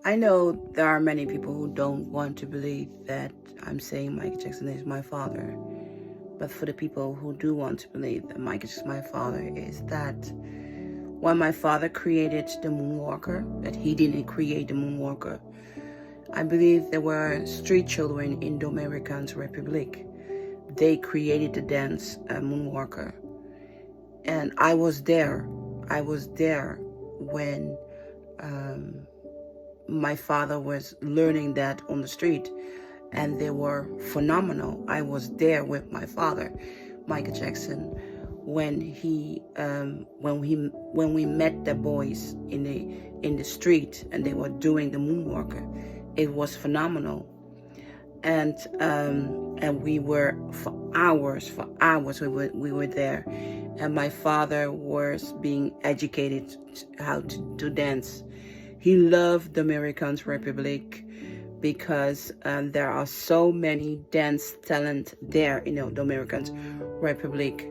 I know there are many people who don't want to believe that I'm saying Michael Jackson is my father. But for the people who do want to believe that Michael Jackson is my father, is that when my father created the moonwalker, that he didn't create the moonwalker. I believe there were street children in Dominican Republic. They created the dance moonwalker. And I was there. I was there when my father was learning that on the street, and they were phenomenal. I was there with my father, Michael Jackson, when we met the boys in the street and they were doing the moonwalker. It was phenomenal, and we were for hours we were there, and my father was being educated how to dance. He loved the Dominican Republic because there are so many dance talent there, the Dominican Republic,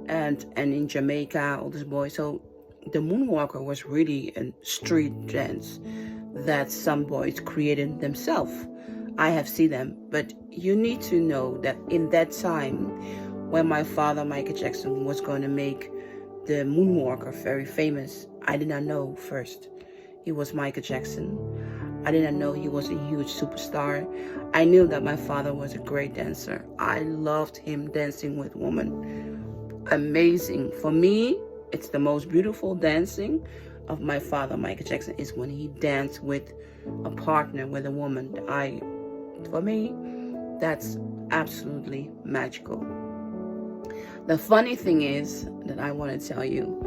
and in Jamaica, all these boys. So the moonwalker was really a street dance that some boys created themselves. I have seen them, but you need to know that in that time, when my father, Michael Jackson, was going to make the moonwalker very famous, I did not know first he was Michael Jackson. I didn't know he was a huge superstar. I knew that my father was a great dancer. I loved him dancing with women. Amazing. For me, it's the most beautiful dancing of my father, Michael Jackson, is when he danced with a partner, with a woman. For me, that's absolutely magical. The funny thing is that I want to tell you,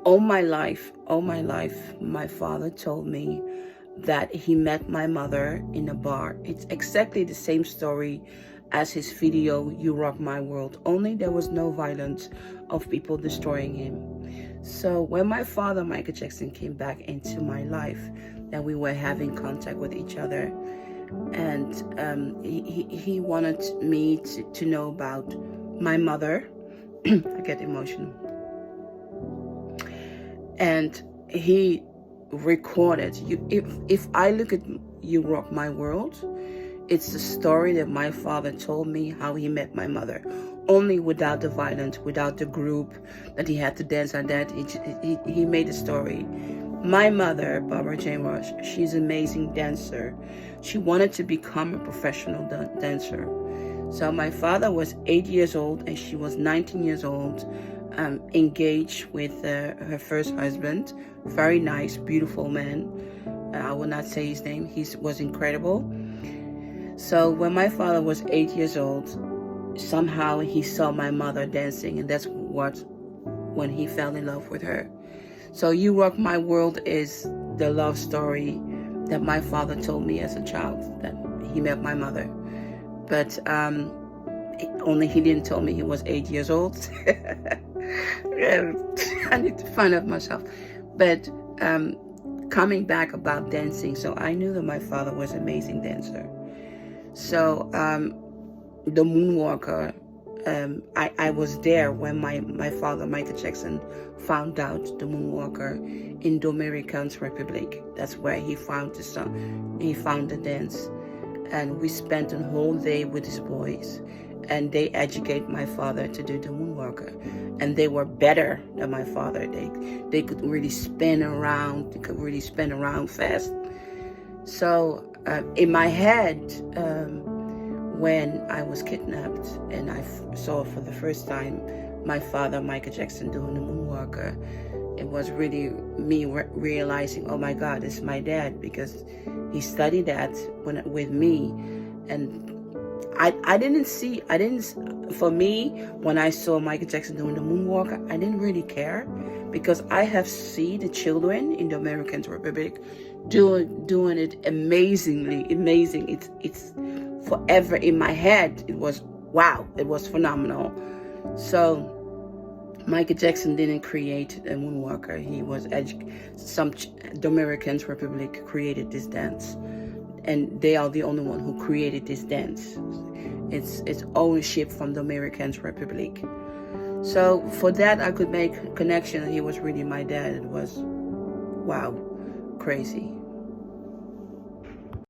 all my life, my father told me that he met my mother in a bar. It's exactly the same story as his video, You Rock My World, only there was no violence of people destroying him. So when my father, Michael Jackson, came back into my life, that we were having contact with each other, and he wanted me to know about my mother. I get emotional. And he recorded if I look at You Rock My World, it's the story that my father told me how he met my mother, only without the violence, without the group that he had to dance on. That he made a story. My mother, Barbara Jane Rush, she's an amazing dancer. She wanted to become a professional dancer. So my father was 8 years old and she was 19 years old, engaged with her first husband. Very nice, beautiful man. I will not say his name. He was incredible. So when my father was 8 years old, somehow he saw my mother dancing, and that's when he fell in love with her. So You Rock My World is the love story that my father told me as a child, that he met my mother. But only he didn't tell me he was 8 years old. I need to find out myself. But coming back about dancing, so I knew that my father was an amazing dancer. So the moonwalker, I was there when my father, Michael Jackson, found out the moonwalker in Dominican Republic. That's where he found the song. He found the dance. And we spent a whole day with his boys, and they educate my father to do the moonwalker, and they were better than my father. They could really spin around. They could really spin around fast. So in my head, when I was kidnapped and I saw for the first time my father, Michael Jackson, doing the moonwalker, it was really me realizing, oh my God, it's my dad, because he studied that with me. And for me, when I saw Michael Jackson doing the moonwalker, I didn't really care, because I have seen the children in the Dominican Republic doing it amazing. It's forever in my head. It was wow. It was phenomenal. So Michael Jackson didn't create a moonwalker. He was some Dominican Republic created this dance, and they are the only one who created this dance. It's ownership from the Dominican Republic. So for that, I could make a connection. He was really my dad. It was wow, crazy.